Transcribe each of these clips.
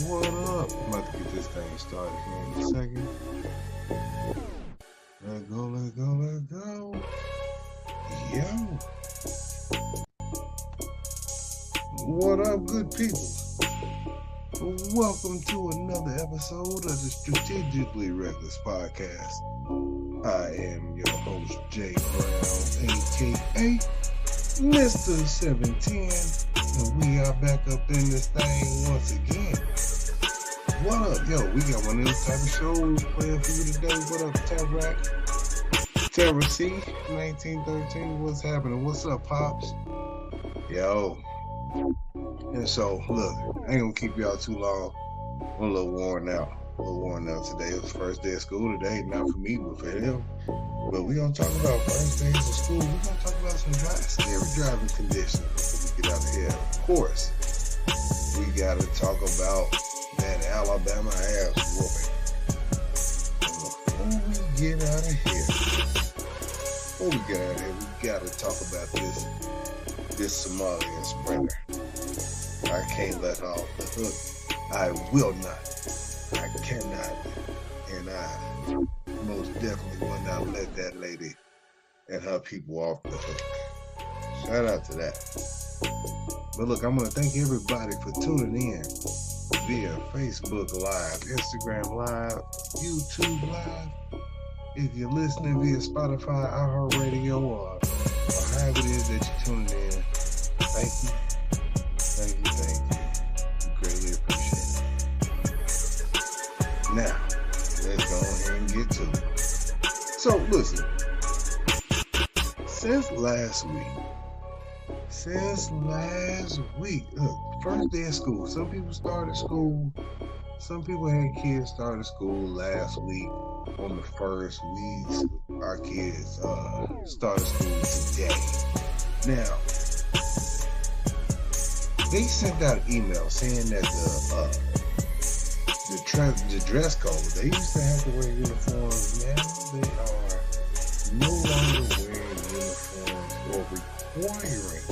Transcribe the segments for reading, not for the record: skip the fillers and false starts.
What up? I'm about to get this thing started here in a second. Let's go. Yo. What up, good people? Welcome to another episode of the Strategically Reckless Podcast. I am your host, Jay Brown, aka Mr. 710, and we are back up in this thing once again. What up, yo? We got one of those type of shows playing for you today. What up, Tabrak? Terra C, 1913, what's happening? What's up, Pops? Yo. And so, look, I ain't gonna keep y'all too long. I'm a little worn out today. It was the first day of school today, not for me, but for him. But we're gonna talk about first days of school. We're gonna talk about some scary driving conditions before we get out of here. Of course, we gotta talk about that Alabama ass whooping. Before we get out of here, we gotta talk about this Somalian sprinter. I can't let her off the hook. I will not. I cannot. And I most definitely will not let that lady and her people off the hook. Shout out to that. But look, I'm going to thank everybody for tuning in via Facebook Live, Instagram Live, YouTube Live. If you're listening via Spotify, iHeartRadio, or however it is that you're tuning in, thank you. Thank you. We greatly appreciate it. Now, let's go ahead and get to it. So, listen. Since last week, look, first day of school. Some people started school. Some people had kids started school last week on the first week. Our kids started school today. Now, they sent out an email saying that the dress code, they used to have to wear uniforms. Now they are no longer wearing uniforms or requiring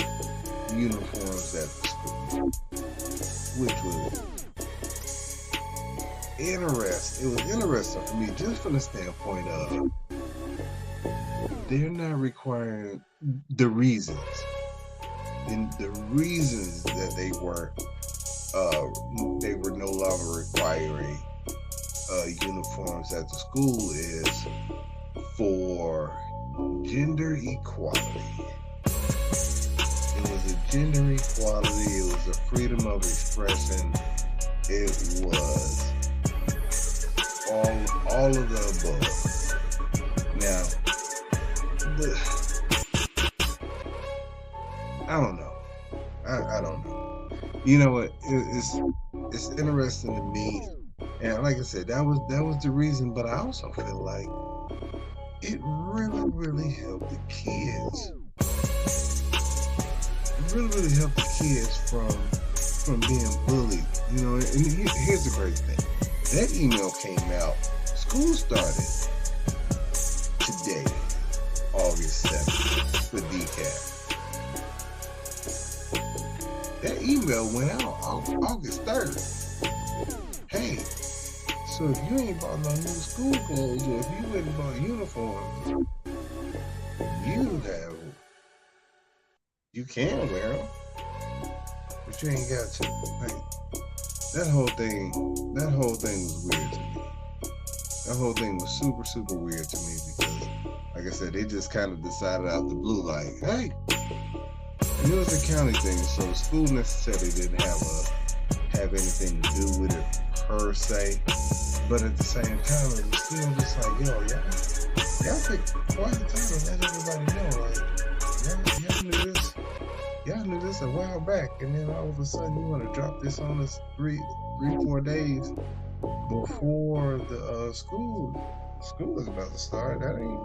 uniforms at the school, which was interesting. It was interesting for me just from the standpoint of they're not requiring the reasons. And the reasons that they were no longer requiring uniforms at the school is for gender equality. It was a gender equality. It was a freedom of expression. It was all of the above. Now, I don't know. I don't know. You know what? It's interesting to me, and like I said, that was the reason. But I also feel like it really helped the kids. It really helped the kids from being bullied. You know, and here's the great thing. That email came out. School started today, August 7th, for DCAT. That email went out August 3rd. Hey, so if you ain't bought no new school clothes, or if you went and bought uniforms, you can wear them, but you ain't got to. Like, that whole thing was weird to me. That whole thing was super weird to me because, like I said, they just kind of decided out the blue, like, hey. And it was a county thing, so the school necessarily didn't have anything to do with it per se. But at the same time, it was still just like, yo, y'all take quite the time to let everybody know, like, y'all knew this a while back, and then all of a sudden you want to drop this on us 4 days before the school is about to start. That ain't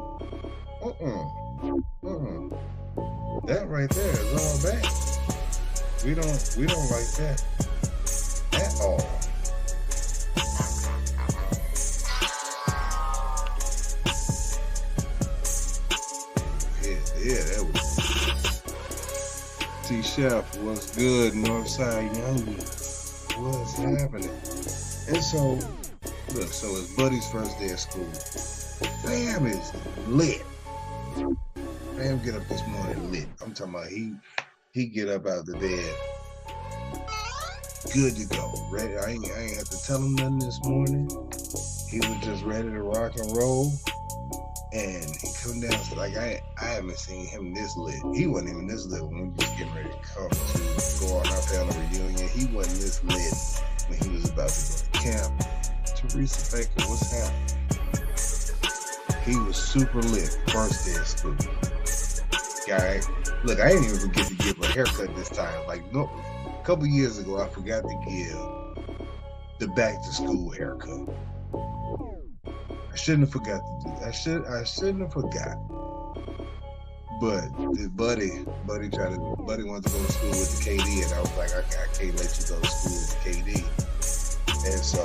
that right there is all bad. We don't like that at all. Yeah, that was T Chef. What's good, Northside Youngie? what's happening? And so, look, so it's Buddy's first day of school. Fam is lit. Fam get up this morning lit. I'm talking about he get up out the bed, good to go. Ready? I ain't have to tell him nothing this morning. He was just ready to rock and roll. And he come down, so like I haven't seen him this lit. He wasn't even this lit when we just getting ready to come to go on our family reunion. He wasn't this lit when he was about to go to camp. Teresa Baker, what's happening? He was super lit first day of school. Guy, look, I didn't even forget to give a haircut this time. Like, no, a couple years ago, I forgot to give the back to school haircut. I shouldn't have forgot to do that. I shouldn't have forgot. But Buddy wanted to go to school with the KD, and I was like, I can't let you go to school with the KD. And so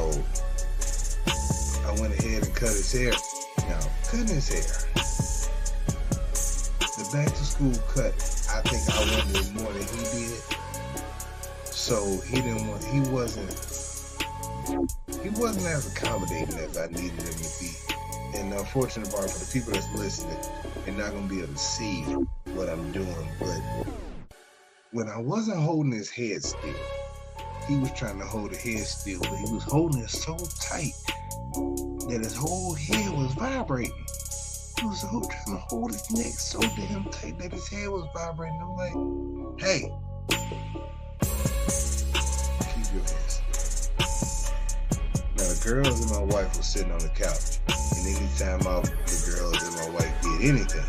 I went ahead and cut his hair. Now, cutting his hair, the back to school cut, I think I wanted it more than he did. So he wasn't as accommodating as I needed him to be. And the unfortunate part for the people that's listening, they're not going to be able to see what I'm doing. But when I wasn't holding his head still, he was trying to hold the head still, but he was holding it so tight that his whole head was vibrating. He was trying to hold his neck so damn tight that his head was vibrating. I'm like, hey, keep your head still. Now the girls and my wife were sitting on the couch, and anytime the girls and my wife did anything,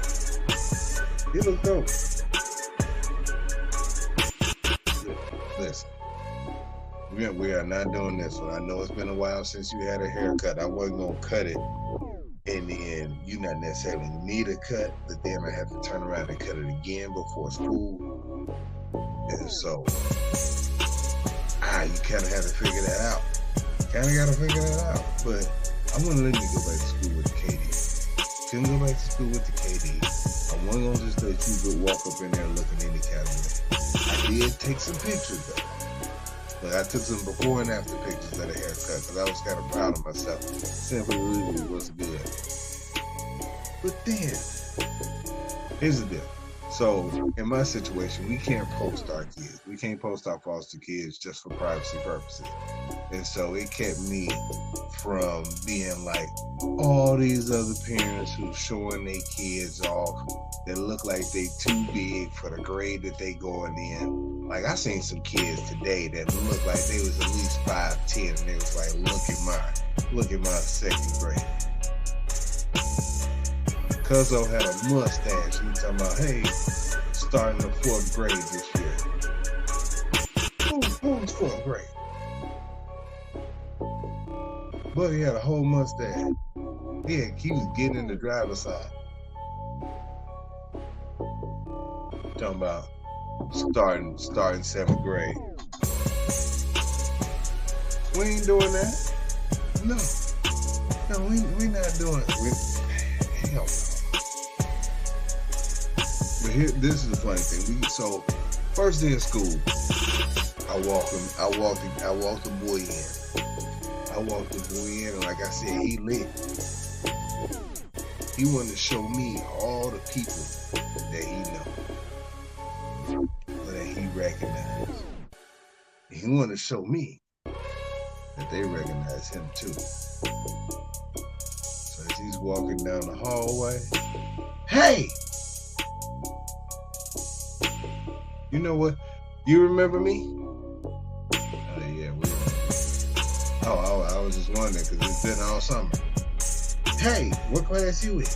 it looked dope. Listen, we are not doing this one. I know it's been a while since you had a haircut. I wasn't gonna cut it, and then you not necessarily need a cut, but then I have to turn around and cut it again before school. And so, you kind of have to figure that out. But I'm gonna let you go back to school with the KD. Couldn't go back to school with the KD. I wasn't gonna just let you go walk up in there looking any kind of way. I did take some pictures though. Like I took some before and after pictures of the haircut because I was kind of proud of myself. Simply really was good. But then, here's the deal. So in my situation, we can't post our kids. We can't post our foster kids just for privacy purposes. And so it kept me from being like all these other parents who's showing their kids off that look like they too big for the grade that they going in. Like I seen some kids today that looked like they was at least 5'10", and they was like, look at my second grade. Cuzzo had a mustache. He was talking about, hey, starting the 4th grade this year. Who's 4th grade? Buddy had a whole mustache. Yeah, he was getting in the driver's side. Talking about starting 7th grade. We ain't doing that. No, we not doing it. Hell no. But here, this is the funny thing. So first day of school, I walked the boy in. And like I said, he lit. He wanted to show me all the people that he know, or that he recognized. He wanted to show me that they recognize him too. So as he's walking down the hallway, hey! You know what? You remember me? Oh yeah, we remember. Oh, I was just wondering because it's been all summer. Hey, what class you in?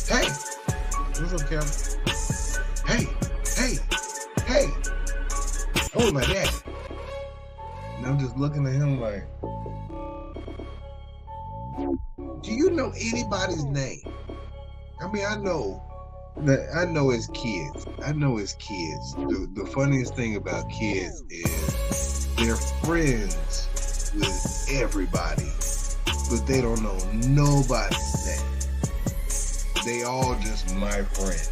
Hey, what's up, Kevin? Hey, oh my dad. And I'm just looking at him like, do you know anybody's name? I mean, I know his kids. The funniest thing about kids is they're friends with everybody, but they don't know nobody's name. They all just my friend.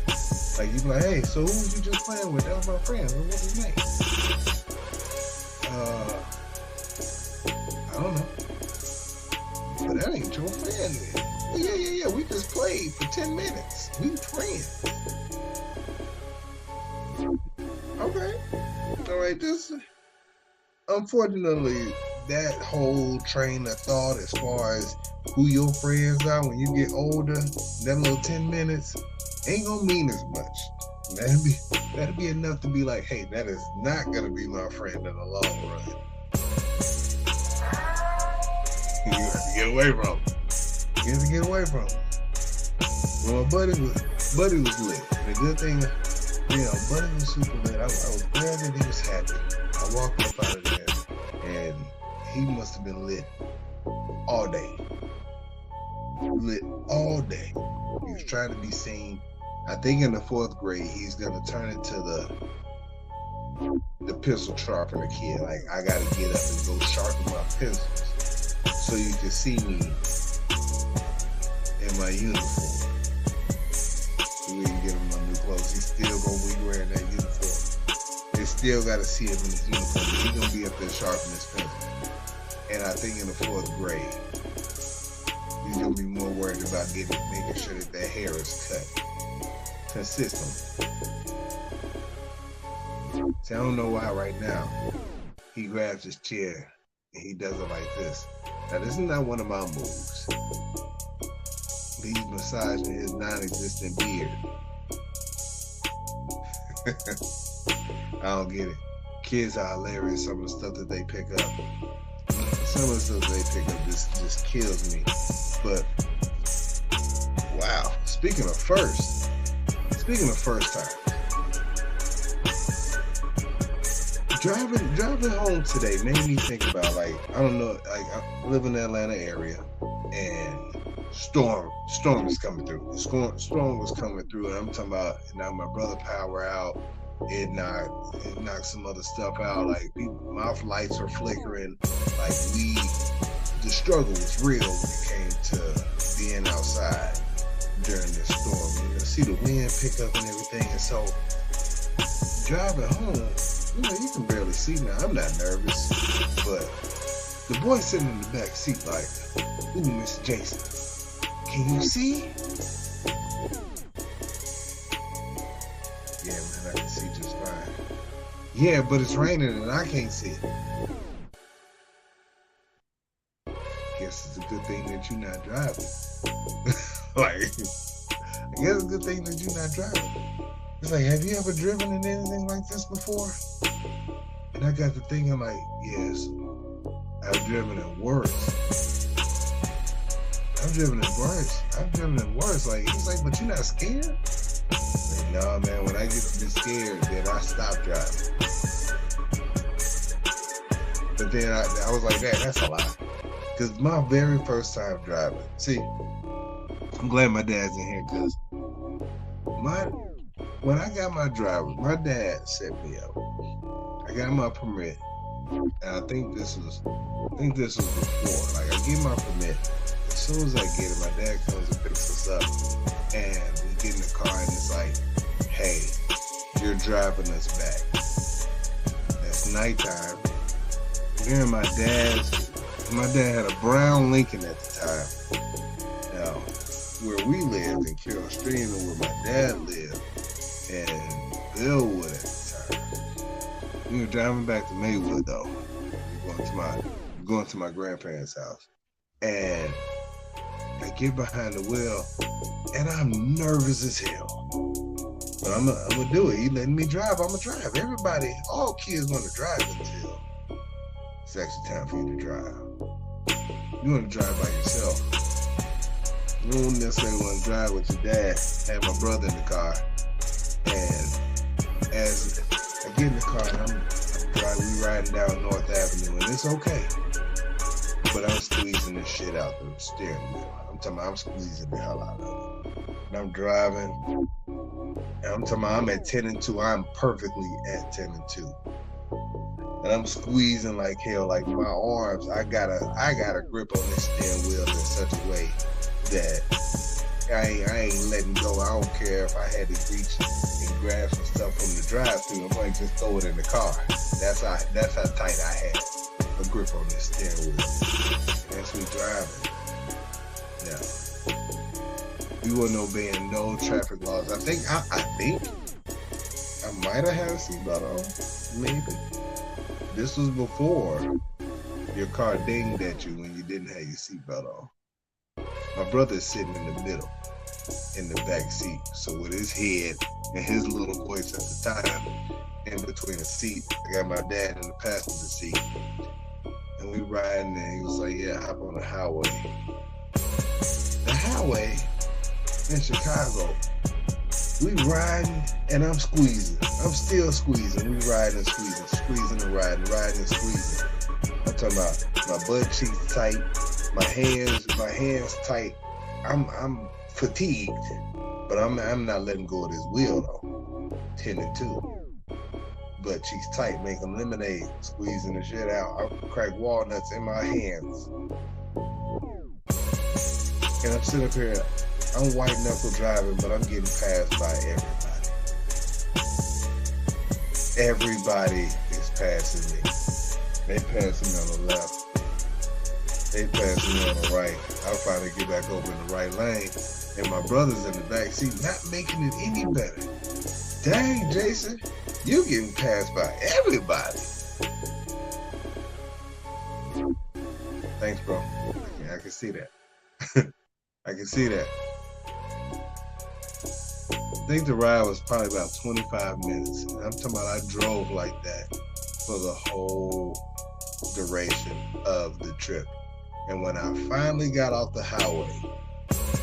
Like you be like, hey, so who was you just playing with? That was my friend. What's his name? I don't know. But that ain't your friend then. Well, yeah. We just played for 10 minutes. We friends. Okay. All right. Unfortunately, that whole train of thought as far as who your friends are when you get older, that little 10 minutes ain't gonna mean as much. That'd be enough to be like, hey, that is not gonna be my friend in the long run. You have to get away from him. You have to get away from him. Well, my buddy was lit. The good thing, buddy was super lit. I was glad that he was happy. I walked up out of there, and he must have been lit all day. Lit all day. He was trying to be seen. I think in the 4th grade, he's gonna turn into the pencil sharpener kid. Like, I gotta get up and go sharpen my pencils so you can see me in my uniform. So we can get him my new clothes. He's still gonna be wearing that uniform. They still gotta see him in his uniform. But he's gonna be up there sharpening his pencil. And I think in the 4th grade, he's gonna be more worried about making sure that hair is cut consistently. See, I don't know why right now he grabs his chair and he does it like this. Now, this is not one of my moves. He's massaging his non-existent beard. I don't get it. Kids are hilarious. Some of the stuff that they pick up. Some of the stuff they pick up just kills me. But wow. Speaking of first time. Driving home today made me think about, like, I don't know, like, I live in the Atlanta area and storm is coming through. The storm was coming through, and I'm talking about, it knocked my brother power out. It knocked some other stuff out. Like, my lights are flickering. Like, the struggle was real when it came to being outside during this storm. You see the wind pick up and everything, and so driving home, you can barely see now. I'm not nervous, but the boy sitting in the back seat like, ooh, Mr. Jason, can you see? Yeah, man, I can see just fine. Yeah, but it's raining and I can't see it. Guess it's a good thing that you're not driving. Like, I guess it's a good thing that you're not driving. It's like, have you ever driven in anything like this before? And I got to thinking, like, yes, I've driven it worse. I've driven it worse. Like, he's like, but you're not scared? Like, no, man, when I get to be scared, then I stop driving. But then I was like, that's a lie. Because my very first time driving, see, I'm glad my dad's in here, because when I got my driver's, my dad set me up. I got my permit, and I think this was before. Like, I get my permit. As soon as I get it, my dad comes and picks us up, and we get in the car, and it's like, hey, you're driving us back. That's nighttime. Then my dad had a brown Lincoln at the time. Now, where we lived in Carroll Stream, and where my dad lived in Bellwood at the time. We were driving back to Maywood though. Going to my grandparents' house. And I get behind the wheel and I'm nervous as hell. But I'm gonna do it. He letting me drive, I'm gonna drive. Everybody, all kids want to drive until it's actually time for you to drive. You want to drive by yourself. You don't necessarily want to drive with your dad. I had my brother in the car. And as I get in the car, we riding down North Avenue, and it's okay. But I'm squeezing this shit out the steering wheel. I'm squeezing the hell out of it. And I'm driving, and I'm talking about I'm at 10 and 2. I'm perfectly at 10 and 2. And I'm squeezing like hell, like my arms, I got a grip on this steering wheel in such a way that I ain't letting go. I don't care if I had to reach and grab some stuff from the drive-thru. I'm like, just throw it in the car. That's how tight I had a grip on this steering wheel. As we driving. Now, we wasn't obeying no traffic laws. I think I might have had a seatbelt on, maybe. This was before your car dinged at you when you didn't have your seatbelt on. My brother's sitting in the middle, in the back seat. So with his head and his little voice at the time, in between the seat, I got my dad in the passenger seat. And we riding, and he was like, yeah, hop on the highway. The highway in Chicago, we riding, and I'm squeezing. I'm still squeezing. We riding and squeezing, squeezing and riding and squeezing. I'm talking about my butt cheeks tight, my hands tight. I'm fatigued, but I'm not letting go of this wheel though. Tending to. Butt cheeks tight, making lemonade, squeezing the shit out. I crack walnuts in my hands. And I'm sitting up here, I'm white knuckle driving, but I'm getting passed by everybody. Everybody is passing me. They passing me on the left. They passing me on the right. I'll finally get back over in the right lane. And my brother's in the back seat, not making it any better. Dang, Jason, you getting passed by everybody. Thanks, bro. Yeah, I can see that. I can see that. I think the ride was probably about 25 minutes. I'm talking about I drove like that for the whole duration of the trip. And when I finally got off the highway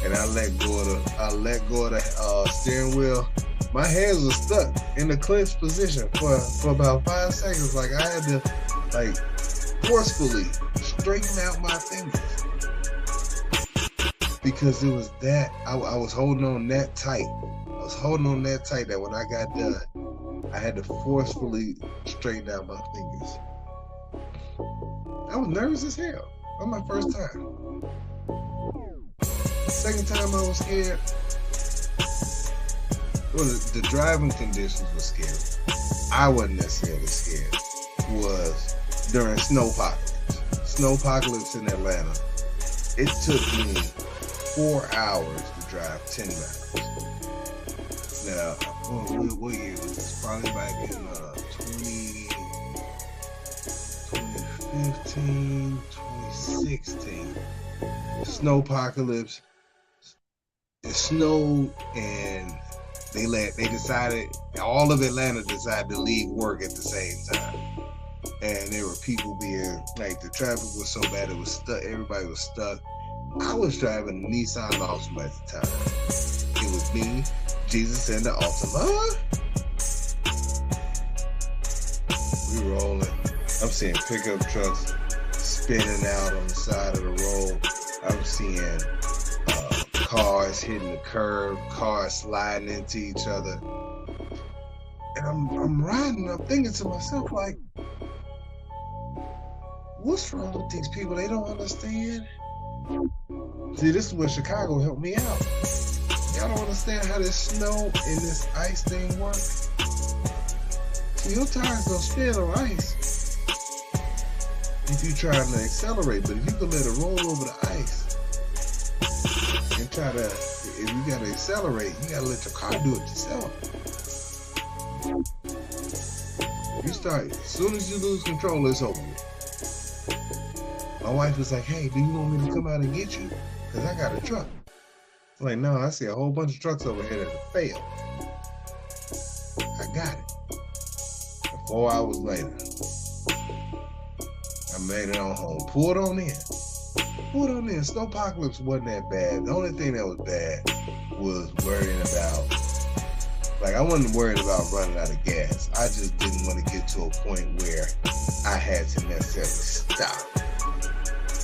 and I let go of the steering wheel, my hands were stuck in the clenched position for about 5 seconds. Like I had to forcefully straighten out my fingers. Because it was that, I was holding on that tight. I was holding on that tight that when I got done, I had to forcefully straighten out my fingers. I was nervous as hell. That was my first time. Second time I was scared. Well, the driving conditions were scary. I wasn't necessarily scared. Was during snowpocalypse in Atlanta. It took me 4 hours to drive 10 miles. Now, what year was this? Probably back in 2015, 2016. Snowpocalypse. It snowed, and they decided, all of Atlanta decided to leave work at the same time. And there were people being, like, the traffic was so bad it was stuck, everybody was stuck. I was driving a Nissan Altima at the time. It was me, Jesus, and the Altima. We rolling. I'm seeing pickup trucks spinning out on the side of the road. I'm seeing cars hitting the curb, cars sliding into each other. And I'm riding, I'm thinking to myself, like, what's wrong with these people? They don't understand. See, this is where Chicago helped me out. Y'all don't understand how this snow and this ice thing works. See, your tires don't spin on ice if you're trying to accelerate, but if you can let it roll over the ice and if you gotta accelerate, you gotta let your car do it yourself. You start, as soon as you lose control, it's over with. My wife was like, hey, do you want me to come out and get you? Because I got a truck. I'm like, no, I see a whole bunch of trucks over here that have failed. I got it. And 4 hours later, I made it on home. Pulled on in. Snowpocalypse wasn't that bad. The only thing that was bad was worrying about, like, I wasn't worried about running out of gas. I just didn't want to get to a point where I had to necessarily stop.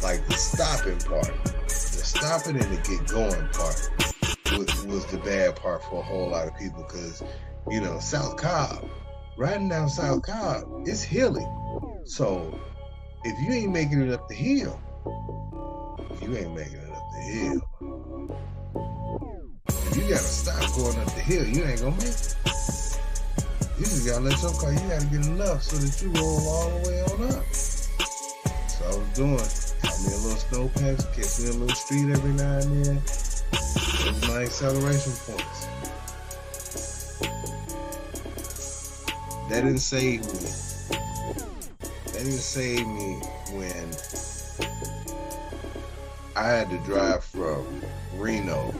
Like the stopping part, the stopping and the get going part was the bad part for a whole lot of people, because, you know, South Cobb, riding down South Cobb, it's hilly. So if you ain't making it up the hill, you ain't making it up the hill. If you gotta stop going up the hill, you ain't gonna make it. You just gotta let your car, you gotta get enough so that you roll all the way on up. So I was doing, got me a little snow patch, catch me a little street every now and then. Those my acceleration points. That didn't save me. That didn't save me when I had to drive from Reno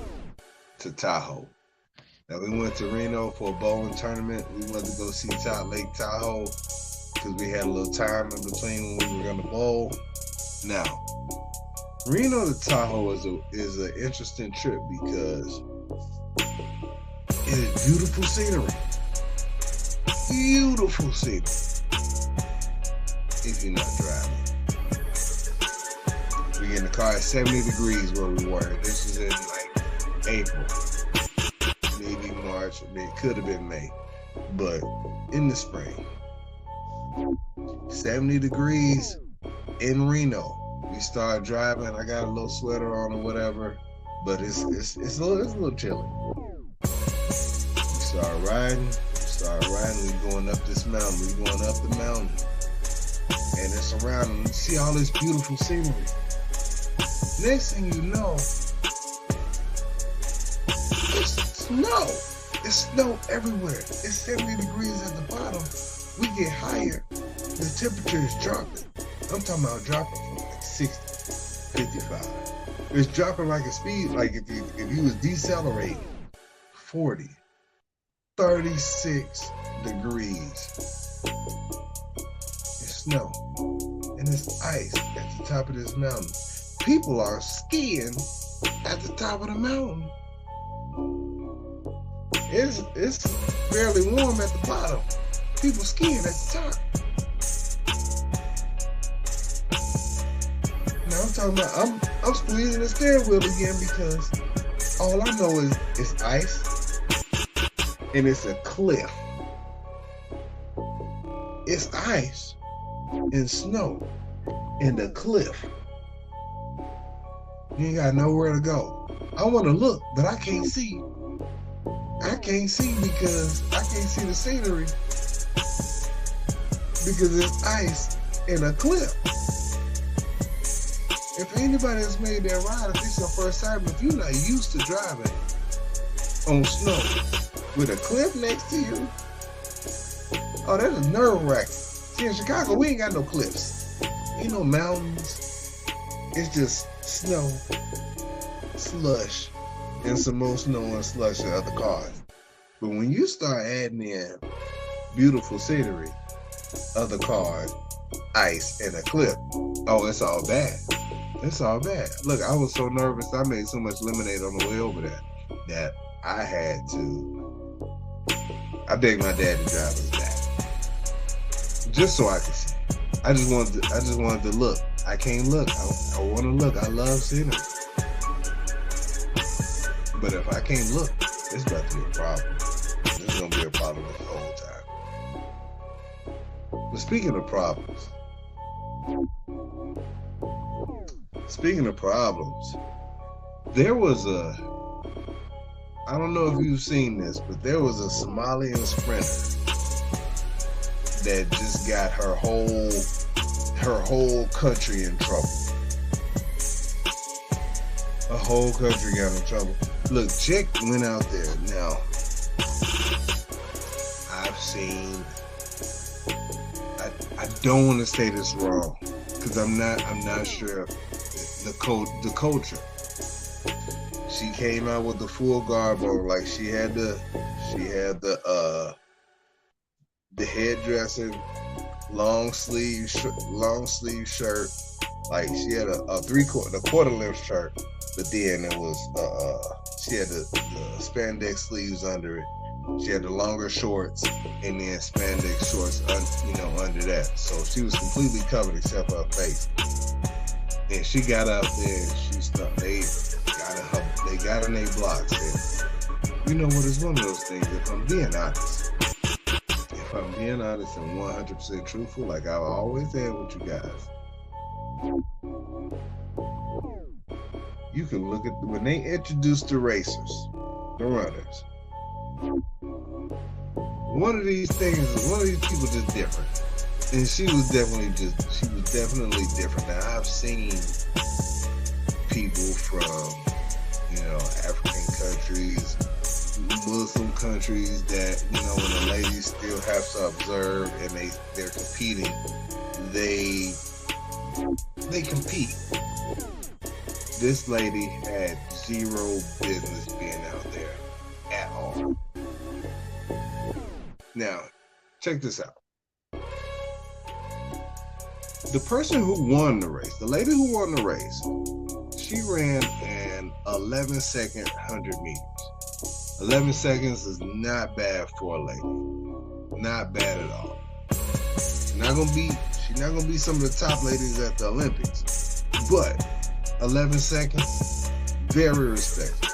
to Tahoe. Now we went to Reno for a bowling tournament. We went to go see Lake Tahoe because we had a little time in between when we were gonna bowl. Now, Reno to Tahoe is an interesting trip because it is beautiful scenery. Beautiful scenery. If you're not driving. We get in the car at 70 degrees where we were. This was in like April. Maybe March. It could have been May. But in the spring. 70 degrees in Reno. We started driving. I got a little sweater on or whatever. But it's a little chilly. We started riding. We going up this mountain. We going up the mountain. And it's around and you see all this beautiful scenery. Next thing you know, it's snow. It's snow everywhere. It's 70 degrees at the bottom. We get higher. The temperature is dropping. I'm talking about dropping from like 60, 55. It's dropping like a speed, like if you was decelerating, 40, 36 degrees. Snow and it's ice at the top of this mountain. People are skiing at the top of the mountain. It's fairly warm at the bottom. People skiing at the top. Now I'm talking about I'm squeezing the steering wheel again because all I know is it's ice and it's a cliff. It's ice and snow and a cliff. You ain't got nowhere to go. I want to look, but I can't see. I can't see because I can't see the scenery because it's ice and a cliff. If anybody has made that ride, if it's your first time, if you're not used to driving on snow with a cliff next to you, oh, that's a nerve-wracking. See, in Chicago, we ain't got no cliffs. Ain't no mountains. It's just snow, slush, and some more snow and slush in other cars. But when you start adding in beautiful scenery, other cars, ice, and a cliff, oh, it's all bad. It's all bad. Look, I was so nervous. I made so much lemonade on the way over there that I had to. I begged my dad to drive us back, just so I could see. I just wanted to look. I can't look. I want to look. I love scenery. But if I can't look, it's about to be a problem. It's gonna be a problem the whole time. But speaking of problems. There was I don't know if you've seen this, but there was a Somalian sprinter that just got her whole country in trouble. A whole country got in trouble. Look, chick went out there. Now, I've seen. I don't want to say this wrong because I'm not sure. The culture. She came out with the full garb on, like she had the headdressing, long sleeve shirt, like she had a quarter length shirt, but then it was she had the spandex sleeves under it. She had the longer shorts and then spandex shorts under that. So she was completely covered except for her face. And she got out there and she started. They got in their blocks. And you know what? It's one of those things. If I'm being honest and 100% truthful, like I always am with you guys, you can look at when they introduced the racers, the runners. one of these people just different. And she was definitely different. Now, I've seen people from, African countries, Muslim countries that, when the ladies still have to observe and they're competing, they compete. This lady had zero business being out there at all. Now, check this out. The person who won the race, the lady who won the race, she ran an 11-second 100 meters. 11 seconds is not bad for a lady. Not bad at all. She's not gonna be some of the top ladies at the Olympics, but 11 seconds, very respectful.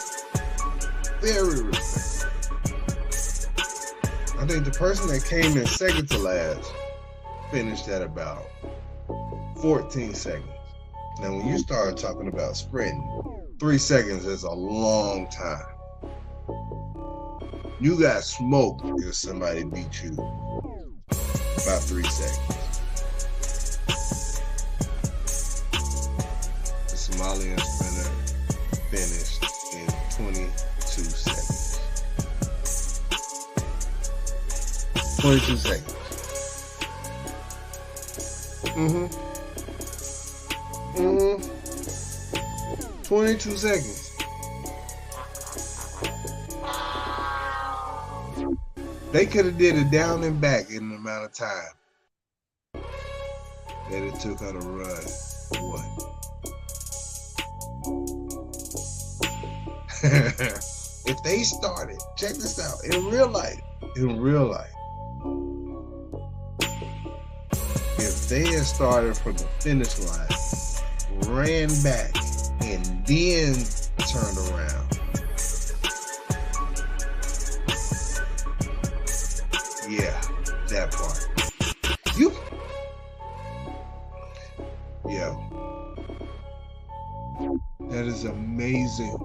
Very respectful. I think the person that came in second to last finished at about 14 seconds. Now, when you start talking about sprinting, 3 seconds is a long time. You got smoked if somebody beat you about 3 seconds. The Somalian sprinter finished in 22 seconds. 22 seconds. 22 seconds. They could have did it down and back in the amount of time that it took her to run. What? If they started, check this out, in real life, if they had started from the finish line, ran back, and then turned around, yeah, that part. That is amazing.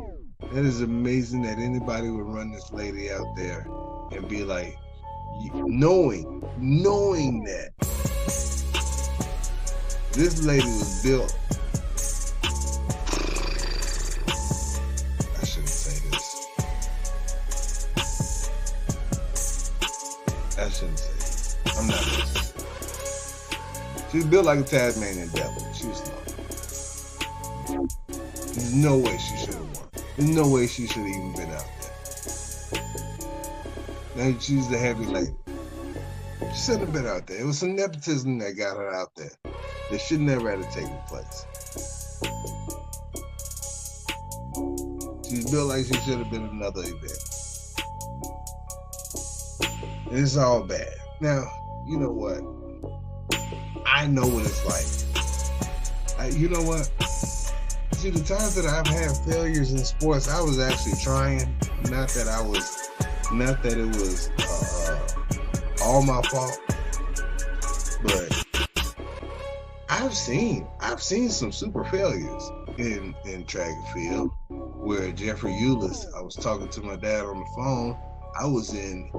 That is amazing that anybody would run this lady out there and be like, knowing that this lady was built. I shouldn't say this. I'm not gonna say it. She was built like a Tasmanian devil. She was slow. There's no way she should have won. There's no way she should have even been out there. Now she's the heavy lady. She shouldn't have been out there. It was some nepotism that got her out there. That should never have taken place. She's built like she should have been another event. And it's all bad. Now, you know what? I know what it's like. You know what? See, the times that I've had failures in sports, I was actually trying. Not that it was all my fault, but I've seen some super failures in track and field. Where Jeffrey Eulis, I was talking to my dad on the phone. I was in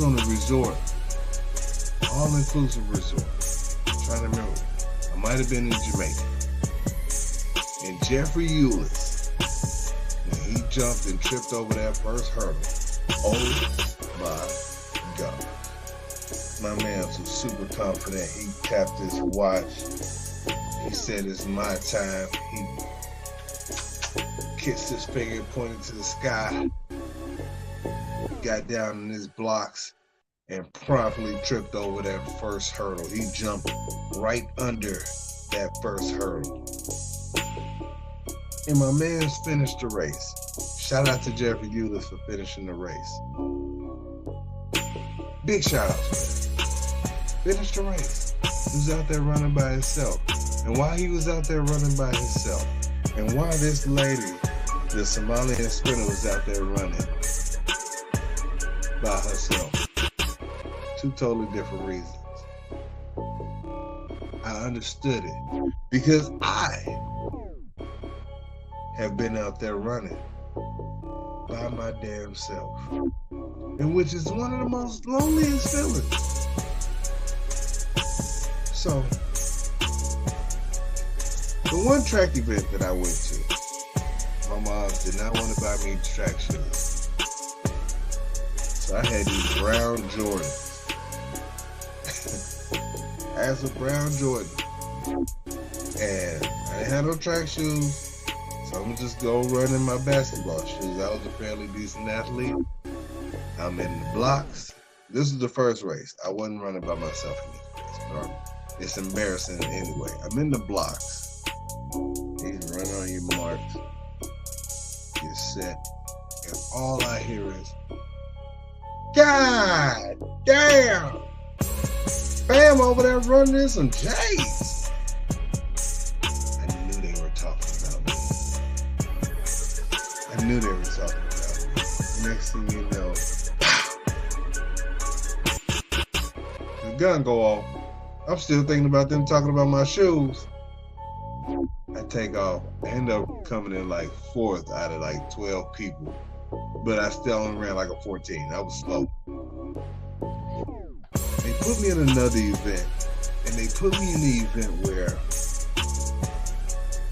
on a resort, all-inclusive resort. I'm trying to remember. I might have been in Jamaica. And Jeffrey Eulis, when he jumped and tripped over that first hurdle, oh my God. My man was super confident. He tapped his watch. He said, "It's my time." He kissed his finger, pointed to the sky, got down in his blocks, and promptly tripped over that first hurdle. He jumped right under that first hurdle. And my man's finished the race. Shout out to Jeffrey Eulis for finishing the race. Big shout out to him. Finished the race. He was out there running by himself. And while he was out there running by himself, and while this lady, the Somalian sprinter, was out there running by herself, two totally different reasons. I understood it because I have been out there running by my damn self. And which is one of the most loneliest feelings. So, the one track event that I went to, my mom did not want to buy me track shoes. So I had these brown Jordans. I had some brown Jordans. And I didn't have no track shoes. So I'm going to just go run in my basketball shoes. I was a fairly decent athlete. I'm in the blocks. This is the first race. I wasn't running by myself in this race. It's embarrassing anyway. I'm in the blocks. You run on your marks. Get set. And all I hear is, God damn! Bam over there running in some J's. I knew they were talking about me. I knew they were talking about me. Next thing you know, the gun go off. I'm still thinking about them talking about my shoes. I take off. I end up coming in like 4th out of like 12 people. But I still only ran like a 14. I was slow. They put me in another event. And they put me in the event where,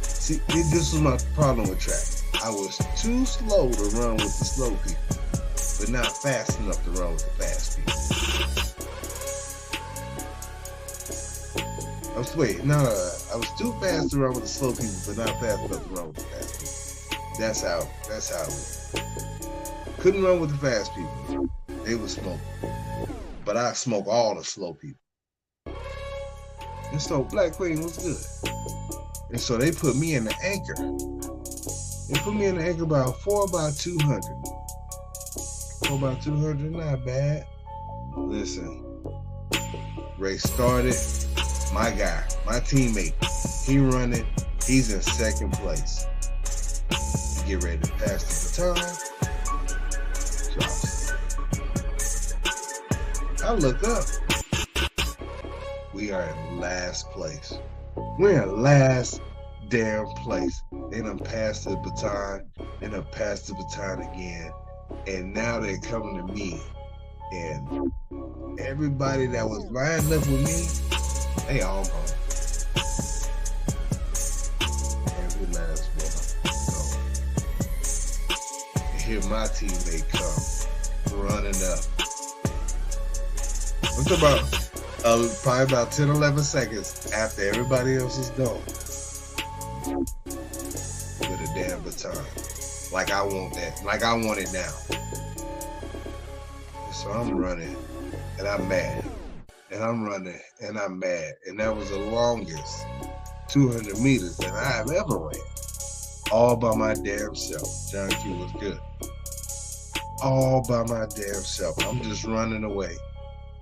see, this was my problem with track. I was too slow to run with the slow people, but not fast enough to run with the fast people. I was too fast to run with the slow people, but not fast enough to run with the fast people. That's how it was. Couldn't run with the fast people. They would smoke. But I smoke all the slow people. And so Black Queen was good. And so they put me in the anchor. They put me in the anchor about 4 by 200. 4 by 200, not bad. Listen, race started. My guy, my teammate, he running. He's in 2nd place. He get ready to pass the baton. Drops. I look up. We are in last place. We're in last damn place. They done passed the baton. They done passed the baton again. And now they're coming to me. And everybody that was lined up with me, they all gone. Every last one. So, and here my teammate come running up. I'm talking about probably about 10, 11 seconds after everybody else is gone. With a damn baton. Like I want that. Like I want it now. And so I'm running and I'm mad. And I'm running and I'm mad. And that was the longest 200 meters that I have ever ran. All by my damn self. John Q was good. All by my damn self. I'm just running away.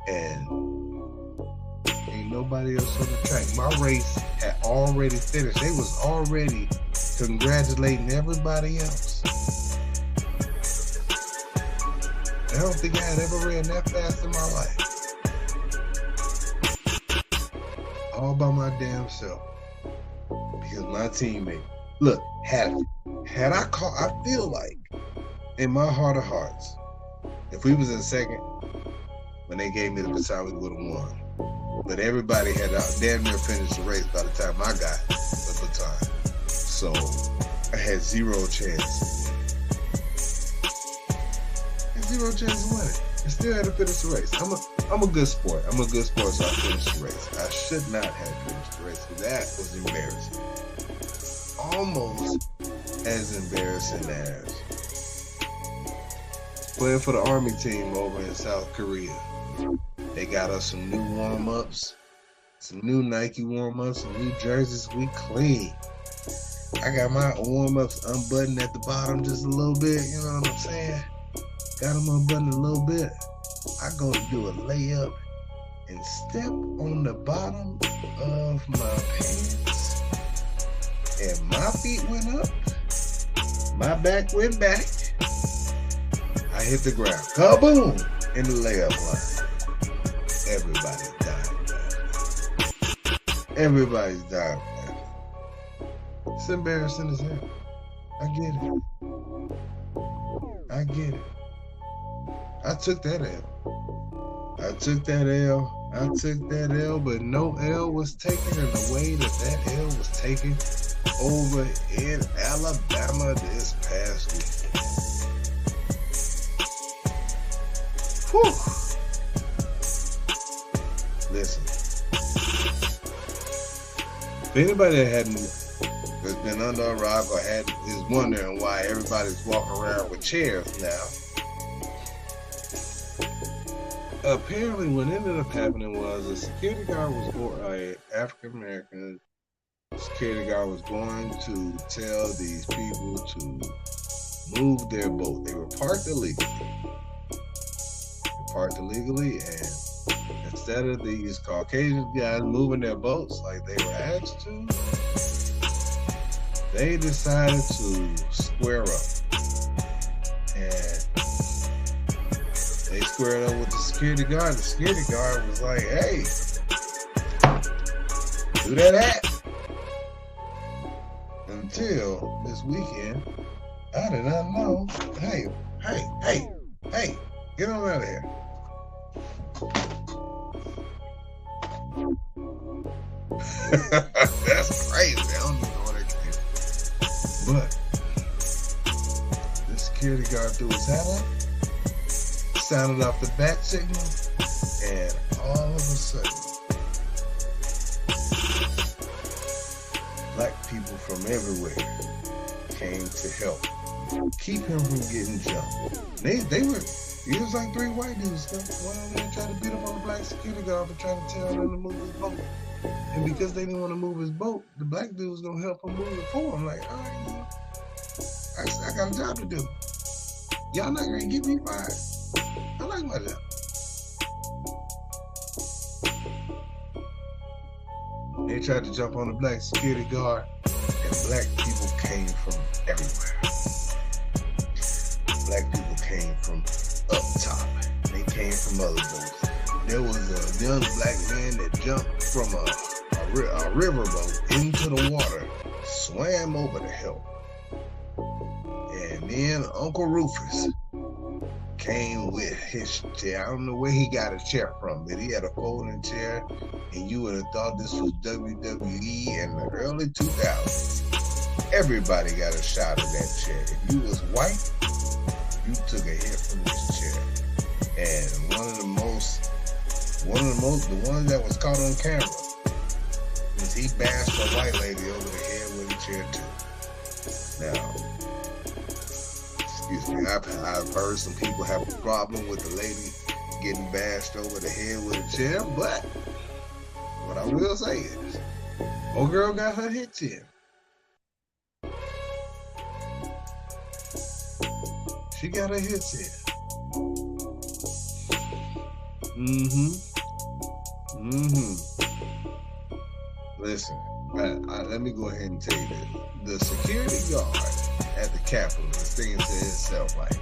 And ain't nobody else on the track. My race had already finished. They was already congratulating everybody else. I don't think I had ever ran that fast in my life. All by my damn self. Because my teammate, look, had I caught, I feel like in my heart of hearts, if we was in 2nd, when they gave me the baton, we would have won. But everybody had damn near finished the race by the time I got the baton. So I had 0 chance. Zero chance of winning. I still had to finish the race. I'm a good sport. I'm a good sport, so I finished the race. I should not have finished the race, because that was embarrassing. Almost as embarrassing as playing for the Army team over in South Korea. They got us some new warm-ups, some new Nike warm-ups, some new jerseys. We clean. I got my warm-ups unbuttoned at the bottom just a little bit, you know what I'm saying? Got them unbuttoned a little bit. I go to do a layup and step on the bottom of my pants, and my feet went up, my back went back, I hit the ground, kaboom, in the layup line. Everybody's dying, man. Everybody's dying, man. It's embarrassing as hell. I get it. I I get it. I took that L. I took that L, but no L was taken in the way that L was taken over in Alabama this past week. Whew. Listen. If anybody that has been under a rock or is wondering why everybody's walking around with chairs now, apparently what ended up happening was a security guard an African American security guard was going to tell these people to move their boat. They were parked illegally, and instead of these Caucasian guys moving their boats like they were asked to, they decided to square up. And they squared up with the security guard. The security guard was like, hey, do that hat. Until this weekend, I did not know. Hey, get on out of here. That's crazy. I don't even know what that came. But the security guard threw his hat up, sounded off the bat signal, and all of a sudden, black people from everywhere came to help keep him from getting jumped. It was like 3 white dudes went over there and tried to beat up on the black security guard for trying to tell him to move his boat. And because they didn't want to move his boat, the black dude was gonna help him move it for him. Like, all right, I got a job to do. Y'all not gonna get me fired. I like my job. They tried to jump on the black security guard, and black people came from everywhere. Black people came from up top. They came from other boats. There was a young black man that jumped from a riverboat into the water, swam over to help. And then Uncle Rufus came with his chair. I don't know where he got a chair from, but he had a folding chair, and you would have thought this was WWE in the early 2000s. Everybody got a shot of that chair. If you was white, you took a hit from this chair. And the one that was caught on camera was he bashed a white lady over the head with a chair too. Now, excuse me, I've heard some people have a problem with the lady getting bashed over the head with a chair, but what I will say is, old girl got her hits in. She got her hits in. Listen, let me go ahead and tell you this. The security guard at the Capitol was thinking to himself, like,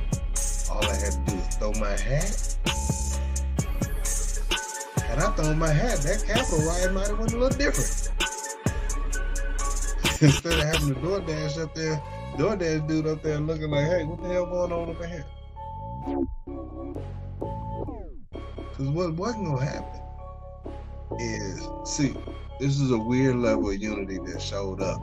all I had to do was throw my hat. Had I thrown my hat, that Capitol riot might have went a little different. Instead of having the DoorDash dude up there looking like, hey, what the hell going on over here? Because what wasn't going to happen is, see, this is a weird level of unity that showed up.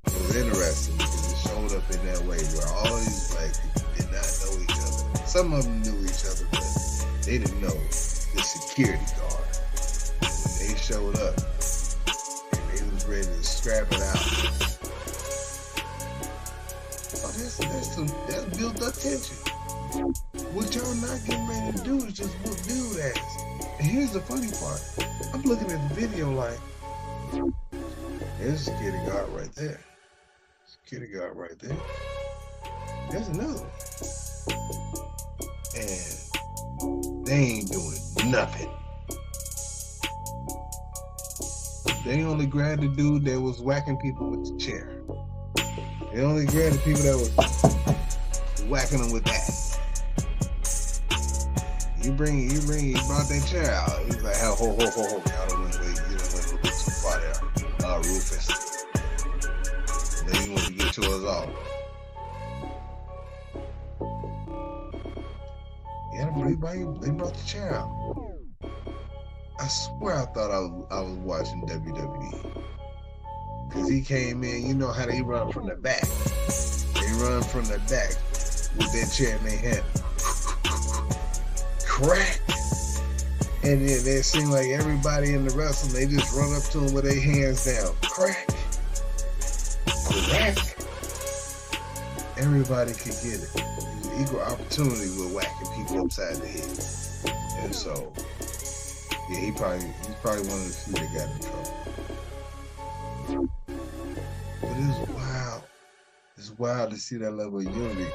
It was interesting because it showed up in that way where all these black people did not know each other. Some of them knew each other, but they didn't know the security guard. And when they showed up and they was ready to scrap it out, that's built up tension. What y'all not getting ready to do is just whoop dude ass. And here's the funny part. I'm looking at the video like, there's a security guard right there. Security guard right there. There's another one. And they ain't doing nothing. They only grabbed the dude that was whacking people with the chair. They only grabbed the people that was whacking them with that. You brought that chair out. He's like, ho. Y'all don't want to wait. You don't want to look too far there. Rufus. Then you want to get yours off. They brought the chair out. I swear I thought I was watching WWE. Because he came in, you know how they run from the back. They run from the back with that chair in their hand. Crack! And then it seemed like everybody in the wrestling, they just run up to him with their hands down. Crack! Crack! Everybody could get it. It was equal opportunity with whacking people upside the head. And so, yeah, he's probably one of the few that got in trouble. But it's wild. It's wild to see that level of unity.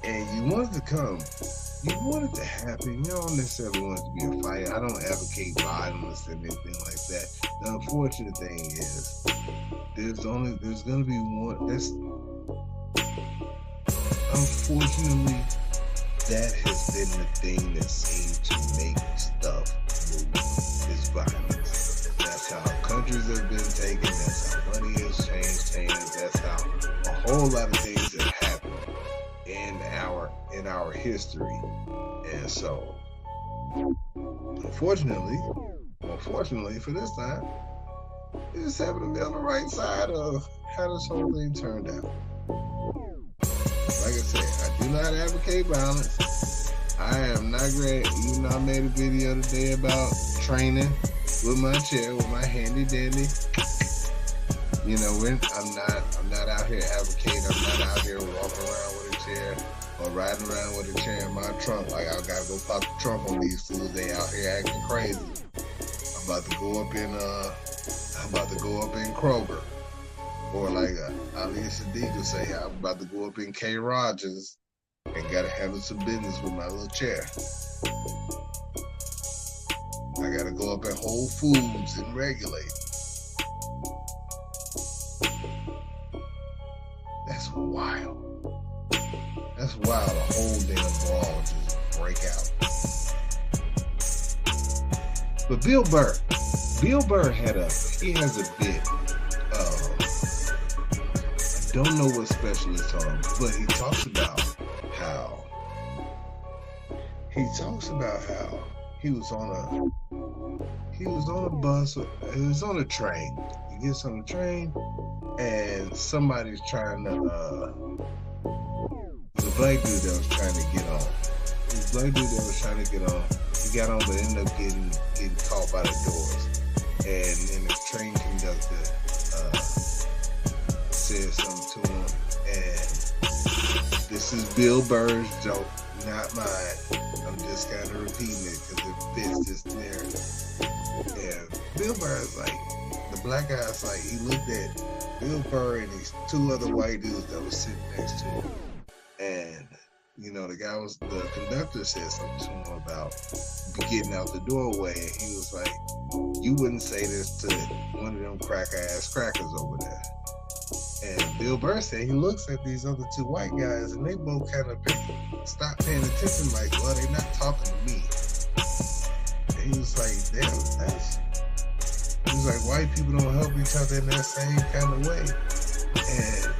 And you want it to come. You want it to happen. You don't necessarily want it to be a fight. I don't advocate violence and anything like that. The unfortunate thing is, there's going to be one. Unfortunately, that has been the thing that seems to make stuff move. Is violence. That's how countries have been taken. That's how money has changed hands. That's how a whole lot of things have happened in our history. And so, unfortunately for this time, it just happened to be on the right side of how this whole thing turned out. Like I said, I do not advocate violence. I am not great. Even though I made a video today about training with my chair, with my handy dandy. You know, I'm not out here advocating. I'm not out here walking around with a chair or riding around with a chair in my trunk. Like, I gotta go pop the trunk on these fools. They out here acting crazy. I'm about to go up in Kroger. Or like Ali Sadiq would say, I'm about to go up in K. Rogers and gotta handle some business with my little chair. I gotta go up at Whole Foods and regulate. That's wild. That's wild. A whole damn brawl just break out. But Bill Burr has a bit. I don't know what special it's on, but he talks about how he was on a bus, he was on a train. He gets on the train and somebody's trying to the black dude that was trying to get on. He got on but ended up getting caught by the doors. And then the train conductor said something to him, and this is Bill Burr's joke, not mine. I'm just kind of repeating it because it fits this narrative. And Bill Burr's like, the black guy's like, he looked at Bill Burr and these two other white dudes that was sitting next to him, and you know, the conductor said something to him about getting out the doorway, and he was like, you wouldn't say this to one of them cracker-ass crackers over there. And Bill Burr said he looks at these other two white guys, and they both kind of stop paying attention, like, well, they're not talking to me. And he was like, damn, he was like, white people don't help each other in that same kind of way. And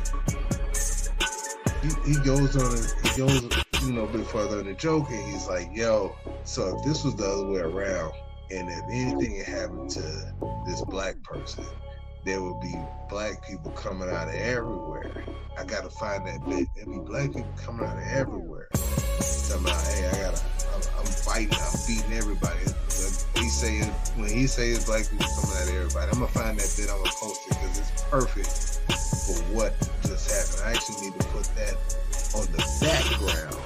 he goes, you know, a bit further in the joke, and he's like, yo, so if this was the other way around, and if anything had happened to this black person, there would be black people coming out of everywhere. I gotta find that bit. There'd be black people coming out of everywhere. Talking about, hey, I'm fighting, I'm beating everybody. When he says black people coming out of everybody, I'm gonna find that bit, I'm gonna post it because it's perfect for what just happened. I actually need to put that on the background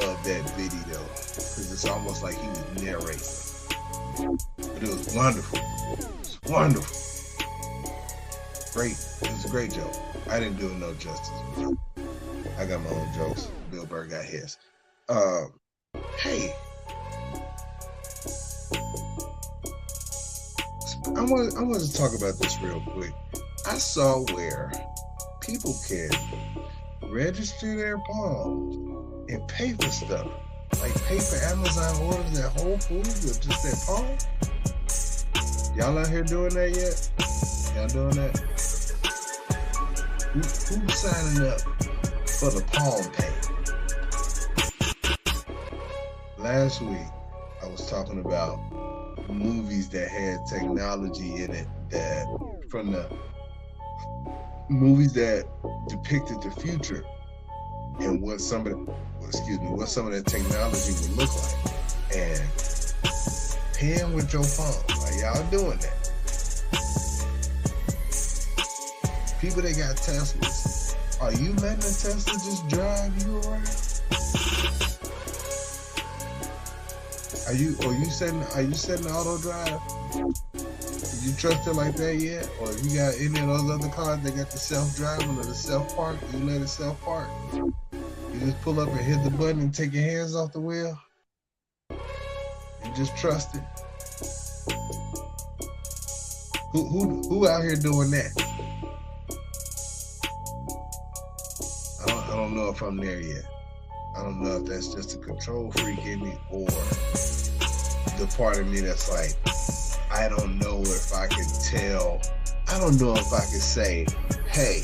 of that video because it's almost like he was narrating. But it was wonderful. It was wonderful. Great. It was a great joke. I didn't do it no justice. I got my own jokes. Bill Burr got his. Hey. I want to talk about this real quick. I saw where people can register their palm and pay for stuff. Like pay for Amazon orders at Whole Foods with just their palm. Y'all out here doing that yet? Y'all doing that? Who's signing up for the palm pay? last week I was talking about movies that had technology in it, that from the movies that depicted the future and what some of that technology would look like. And paying with your phone, are y'all doing that? People that got Teslas, are you letting a Tesla just drive you around? Are you setting auto drive? Did you trust it like that yet? Or if you got any of those other cars that got the self-driving or the self-park, you let it self-park? You just pull up and hit the button and take your hands off the wheel? And just trust it? Who out here doing that? I don't know if I'm there yet. I don't know if that's just a control freak in me or the part of me that's like, I don't know if I can tell. I don't know if I can say, hey,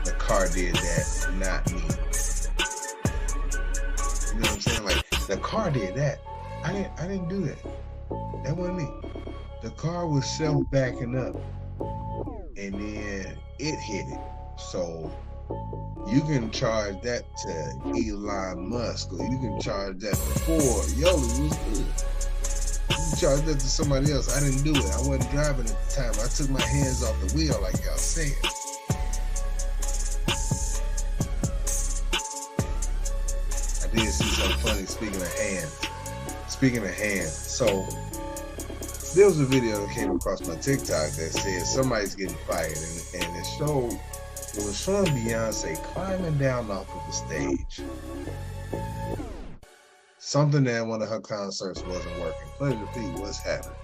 the car did that, not me. You know what I'm saying? Like, the car did that. I didn't do that. That wasn't me. The car was self-backing up, and then it hit it. So you can charge that to Elon Musk, or you can charge that to Ford. Yo, it was good. You can charge that to somebody else. I didn't do it. I wasn't driving at the time. I took my hands off the wheel, like y'all saying. I did see something funny. Speaking of hands, so there was a video that came across my TikTok that said somebody's getting fired, and it was showing Beyonce climbing down off of the stage. Something at one of her concerts wasn't working. Pleasure P, what's happening?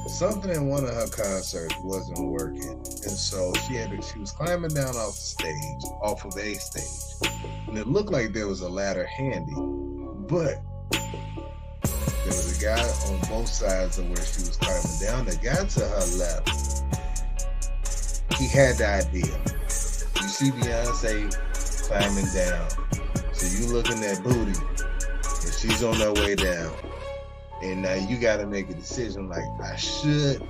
Something at one of her concerts wasn't working, and so she was climbing down off of a stage, and it looked like there was a ladder handy, but there was a guy on both sides of where she was climbing down. The guy to her left, he had the idea. You see Beyonce climbing down, so you looking at booty, and she's on her way down. And now you got to make a decision like, I should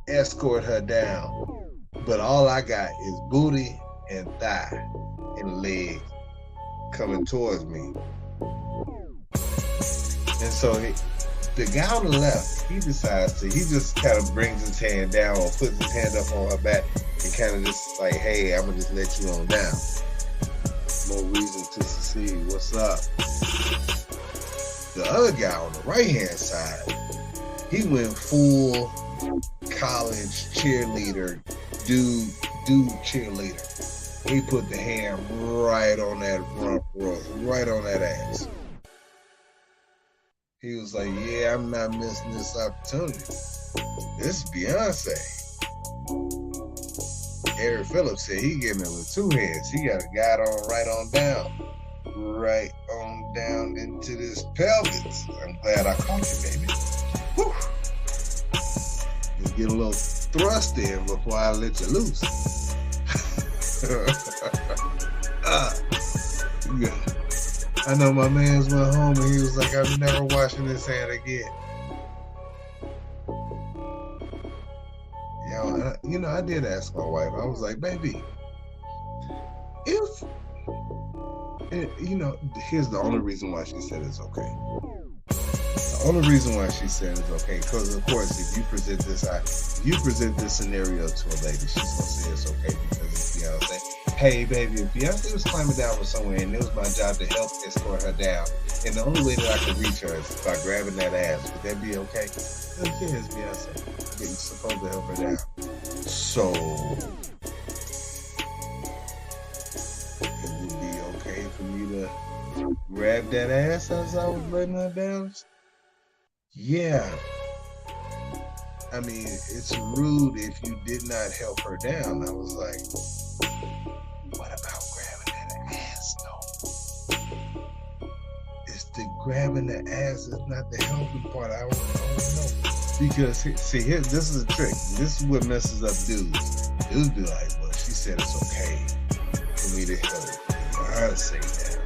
escort her down, but all I got is booty and thigh and leg coming towards me. And so the guy on the left, he just kind of brings his hand down or puts his hand up on her back and kind of just like, hey, I'm going to just let you on down. No reason to succeed. What's up? The other guy on the right-hand side, he went full college cheerleader, dude cheerleader. He put the hand right on that front row, right on that ass. He was like, yeah, I'm not missing this opportunity. This is Beyonce. Eric Phillips said he gave me with two hands. He got a guy on right on down into this pelvis. I'm glad I caught you, baby. Whew. You get a little thrust in before I let you loose. Yeah. I know my man's went home and he was like, I'm never washing this hand again. I did ask my wife. I was like, baby, here's the only reason why she said it's okay. The only reason why she said it's okay, because of course, if you present this scenario to a lady, she's gonna say it's okay because it's Beyonce. Hey, baby, if Beyonce was climbing down from somewhere and it was my job to help escort her down, and the only way that I could reach her is by grabbing that ass, would that be okay? Yeah, it's Beyonce. You're supposed to help her down. So, it would be okay for me to grab that ass as I was letting her down? Yeah. I mean, it's rude if you did not help her down. I was like, what about grabbing that ass, though? It's the grabbing the ass is not the helping part. I don't know. Because, see, this is a trick. This is what messes up dudes. Dudes be like, well, she said it's okay for me to help Beyonce down.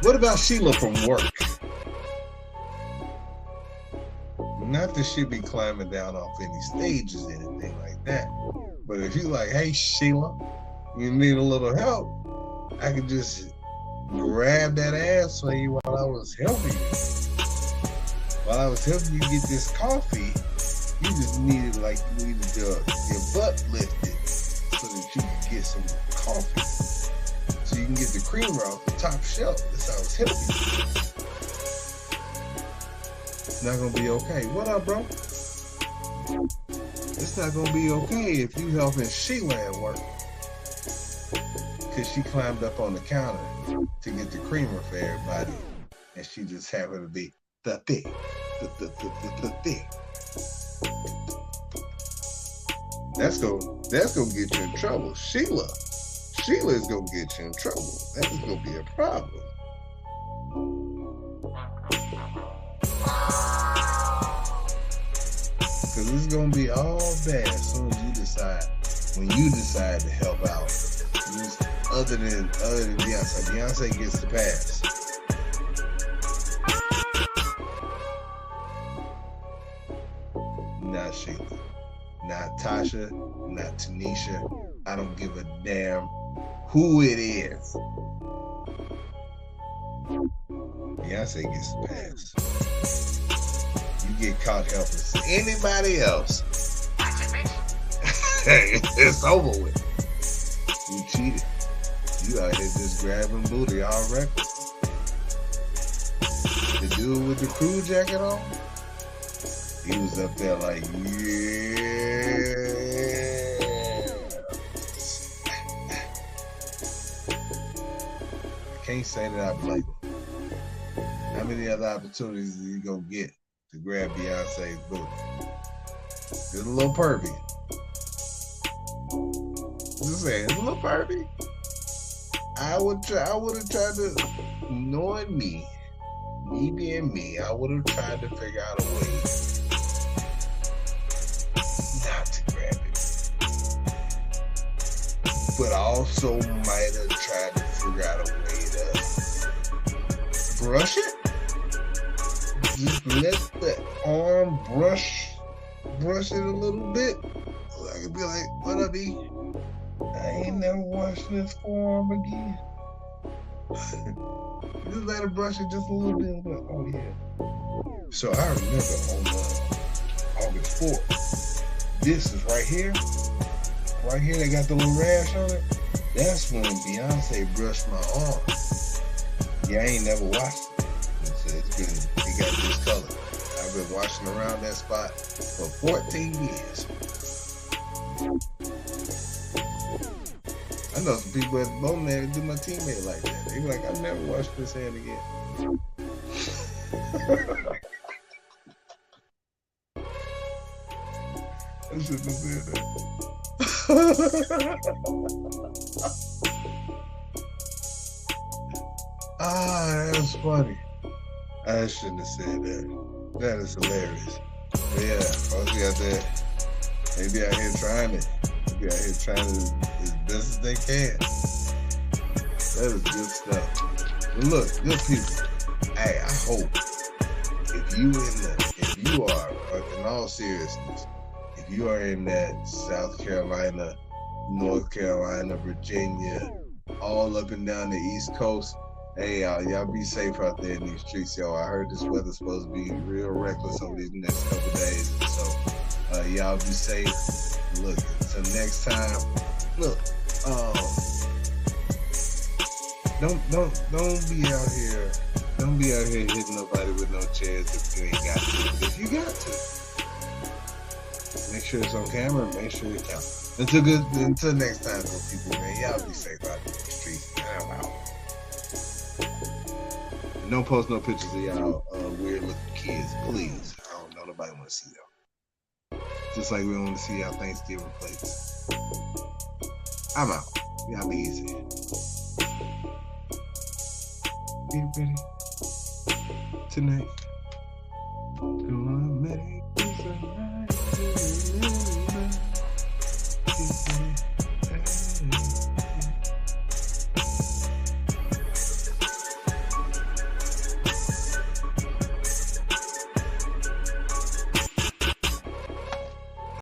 What about Sheila from work? Not that she be climbing down off any stages or anything like that. But if you like, hey Sheila, you need a little help, I could just grab that ass for you while I was helping you. While I was helping you get this coffee, you just needed your butt lifted so that you could get some coffee. So you can get the creamer off the top shelf. That's how I was helping you. It's not gonna be okay. What up, bro? It's not gonna be okay if you helping Sheila at work. Cause she climbed up on the counter to get the creamer for everybody. And she just happened to be the thick. That's gonna get you in trouble. Sheila is gonna get you in trouble. That is gonna be a problem. Cause it's gonna be all bad as soon as when you decide to help out. Other than Beyonce. Beyonce gets the pass. Not Sheila. Not Tasha. Not Tanisha. I don't give a damn who it is. Beyonce gets the pass. You get caught helping anybody else, it's over with. You cheated. You out here just grabbing booty all reckless. The dude with the crew jacket on, he was up there like, yeah. I can't say that I blame him. How many other opportunities did you go get to grab Beyonce's booty? It's a little pervy. Just saying, it's a little pervy. I would have tried to, knowing me being me, I would have tried to figure out a way not to grab it. But I also might have tried to figure out a way to brush it. Just let the arm brush it a little bit. So I could be like, what up, E? I ain't never washing this forearm again. Just let her brush it just a little bit. Oh, yeah. So I remember on August 4th, this is right here, they got the little rash on it. That's when Beyonce brushed my arm. Yeah, I ain't never washed it. It got this color. I've been washing around that spot for 14 years. I know some people at the bowling there do my teammate like that. They be like, I've never washed this hand again. I shouldn't have said that. That's funny. I shouldn't have said that. That is hilarious. But yeah, folks out there, they be out here trying it. They be out here trying it as best as they can. That is good stuff. But look, good people. Hey, I hope if you are, in all seriousness, if you are in that South Carolina, North Carolina, Virginia, all up and down the East Coast, hey, y'all be safe out there in these streets, yo. I heard this weather's supposed to be real reckless over these next couple days. So, y'all be safe. Look, until next time, look, don't be out here hitting nobody with no chairs if you ain't got to. But if you got to, make sure it's on camera and make sure it counts. Until next time, good people, man, y'all be safe out in the streets. I'm out. Don't post no pictures of y'all weird looking kids, please. I don't know, nobody want to see them. Just like we don't want to see y'all Thanksgiving plates. I'm out. Y'all be easy. Get ready tonight. Gonna make this a night to live.